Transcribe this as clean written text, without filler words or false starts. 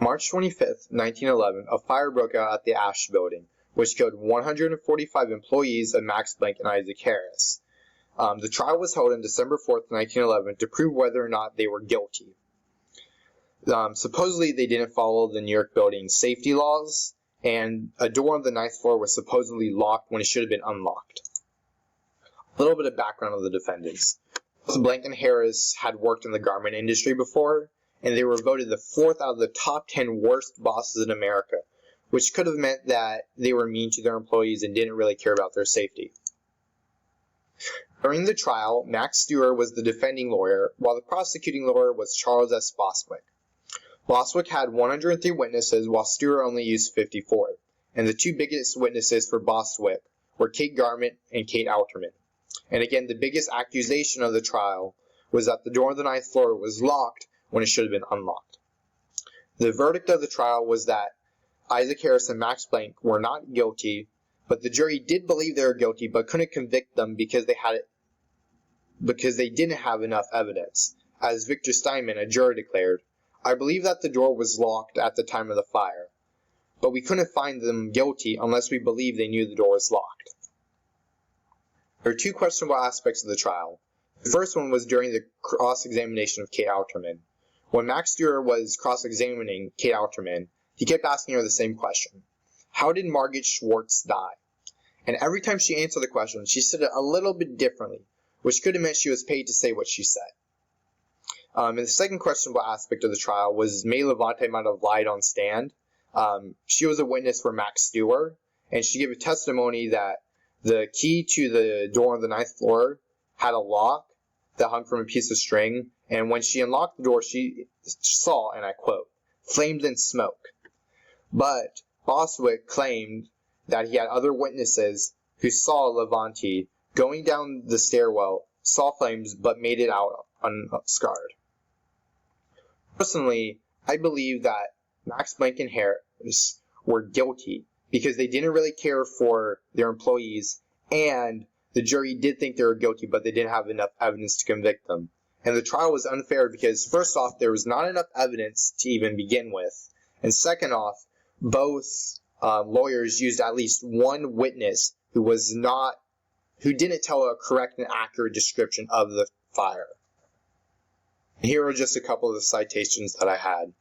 March 25th, 1911, a fire broke out at the Ash Building, which killed 145 employees of Max Planck and Isaac Harris. The trial was held on December 4th, 1911, to prove whether or not they were guilty. Supposedly, they didn't follow the New York building safety laws, and a door on the 9th floor was supposedly locked when it should have been unlocked. A little bit of background on the defendants. Planck and Harris had worked in the garment industry before, and they were voted the 4th out of the top 10 worst bosses in America, which could have meant that they were mean to their employees and didn't really care about their safety. During the trial, Max Stewart was the defending lawyer, while the prosecuting lawyer was Charles S. Bostwick. Bostwick had 103 witnesses, while Stewart only used 54, and the two biggest witnesses for Bostwick were Kate Garment and Kate Alterman. And again, the biggest accusation of the trial was that the door on the 9th floor was locked when it should have been unlocked. The verdict of the trial was that Isaac Harris and Max Planck were not guilty, but the jury did believe they were guilty but couldn't convict them because they didn't have enough evidence. As Victor Steinman, a juror, declared, "I believe that the door was locked at the time of the fire, but we couldn't find them guilty unless we believed they knew the door was locked." There are two questionable aspects of the trial. The first one was during the cross-examination of Kate Alterman. When Max Stewart was cross-examining Kate Alterman, he kept asking her the same question. How did Margaret Schwartz die? And every time she answered the question, she said it a little bit differently, which could have meant she was paid to say what she said. And the second questionable aspect of the trial was May Levante might have lied on stand. She was a witness for Max Stewart, and she gave a testimony that the key to the door on the 9th floor had a lock that hung from a piece of string, and when she unlocked the door, she saw, and I quote, "flames and smoke." But Bostwick claimed that he had other witnesses who saw Levante going down the stairwell, saw flames, but made it out unscarred. Personally, I believe that Max Planck and Harris were guilty because they didn't really care for their employees, and the jury did think they were guilty, but they didn't have enough evidence to convict them. And the trial was unfair because, first off, there was not enough evidence to even begin with, and second off, both lawyers used at least one witness who didn't tell a correct and accurate description of the fire. Here are just a couple of the citations that I had.